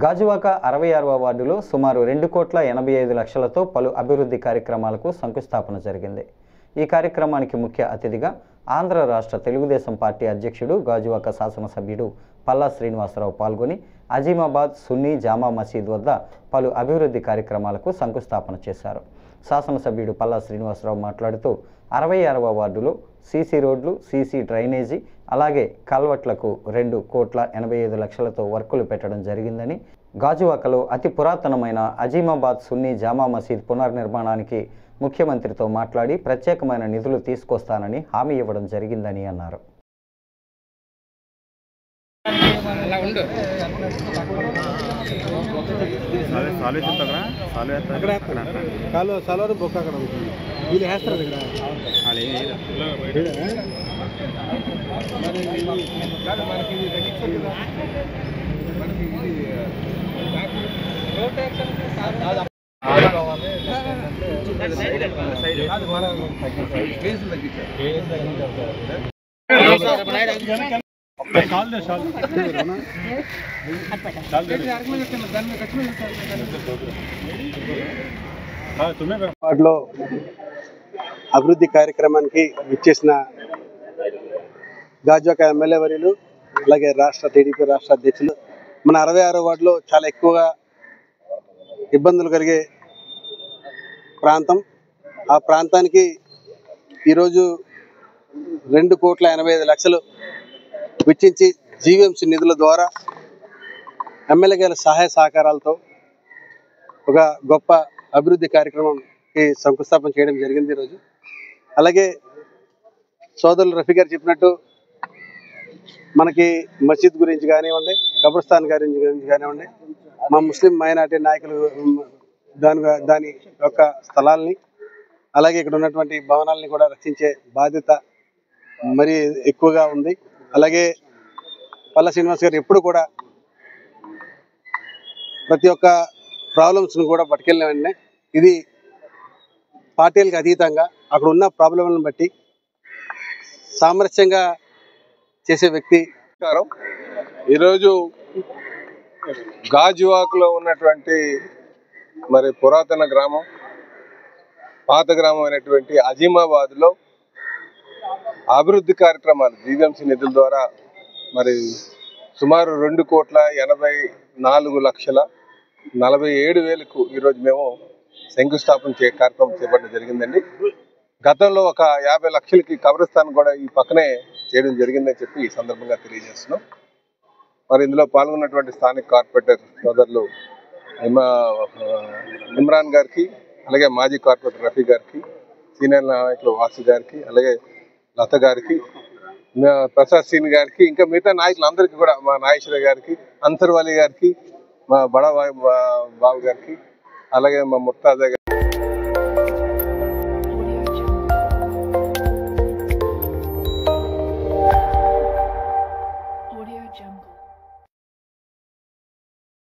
గాజువాక 66వ వార్డులో సుమారు 2,85,00,000తో పలు అభివృద్ధి కార్యక్రమాలకు శంకుస్థాపన జరిగింది. ఈ కార్యక్రమానికి ముఖ్య అతిథిగా ఆంధ్ర రాష్ట్ర తెలుగుదేశం పార్టీ అధ్యక్షుడు గాజువాక శాసనసభ్యుడు పల్లా శ్రీనివాసరావు పాల్గొని అజీమాబాద్ సున్నీ జామా మసీద్ వద్ద పలు అభివృద్ధి కార్యక్రమాలకు శంకుస్థాపన చేశారు. శాసనసభ్యుడు పల్లా శ్రీనివాసరావు మాట్లాడుతూ 66వ వార్డులో సీసీ రోడ్లు, సీసీ డ్రైనేజీ, అలాగే కల్వర్ట్లకు 2,85,00,000తో వర్కులు పెట్టడం జరిగిందని, గాజువాకలో అతి పురాతనమైన అజీమాబాద్ సున్నీ జామా మసీద్ పునర్నిర్మాణానికి ముఖ్యమంత్రితో మాట్లాడి ప్రత్యేకమైన నిధులు తీసుకొస్తానని హామీ ఇవ్వడం జరిగిందని అన్నారు. వార్డులో అభివృద్ధి కార్యక్రమానికి విచ్చేసిన గాజువాక ఎమ్మెల్యే వర్యులు, అలాగే రాష్ట్ర టీడీపీ రాష్ట్ర అధ్యక్షులు, మన 66వ వార్డులో చాలా ఎక్కువగా ఇబ్బందులు కలిగే ప్రాంతం. ఆ ప్రాంతానికి ఈరోజు 2,85,00,000 వెచ్చించి జీవీఎంసీ నిధుల ద్వారా ఎమ్మెల్యే గారి సహాయ సహకారాలతో ఒక గొప్ప అభివృద్ధి కార్యక్రమంకి శంకుస్థాపన చేయడం జరిగింది ఈరోజు. అలాగే సోదరులు రఫీ గారు చెప్పినట్టు మనకి మసీద్ గురించి కానివ్వండి, కబ్రస్థాన్ గురించి కానివ్వండి, మా ముస్లిం మైనార్టీ నాయకులు దాని యొక్క స్థలాల్ని, అలాగే ఇక్కడ ఉన్నటువంటి భవనాలని కూడా రక్షించే బాధ్యత మరీ ఎక్కువగా ఉంది. అలాగే పల్లా శ్రీనివాస్ గారు ఎప్పుడు కూడా ప్రతి ఒక్క ప్రాబ్లమ్స్ను కూడా పట్టుకెళ్ళిన వెంటనే ఇది పార్టీలకు అతీతంగా అక్కడ ఉన్న ప్రాబ్లంలను బట్టి సామరస్యంగా చేసే వ్యక్తి. ఈరోజు గాజువాకలో ఉన్నటువంటి మరి పురాతన గ్రామం, పాత గ్రామం అయినటువంటి అజీమాబాద్లో అభివృద్ధి కార్యక్రమాలు జీవీఎంసీ నిధుల ద్వారా మరి సుమారు 2,84,47,000కు ఈరోజు మేము శంకుస్థాపన కార్యక్రమం చేపట్టడం జరిగిందండి. గతంలో ఒక 50 లక్షలకి కబ్రస్థాన్ కూడా ఈ పక్కనే చేయడం జరిగిందని చెప్పి ఈ సందర్భంగా తెలియజేస్తున్నాం. మరి ఇందులో పాల్గొన్నటువంటి స్థానిక కార్పొరేటర్ సోదరులు ఇమ్రాన్ గారికి, అలాగే మాజీ కార్పొరేటర్ రఫీ గారికి, సీనియర్ నాయకులు వాసు గారికి, అలాగే లత గారికి, ప్రసాద్ సీన్ గారికి, ఇంకా మిగతా నాయకులందరికీ కూడా, మా నాగేశ్వర గారికి, అన్సర్ వలీ గారికి, మా బడా బాబు గారికి, అలాగే మా ముర్తాజా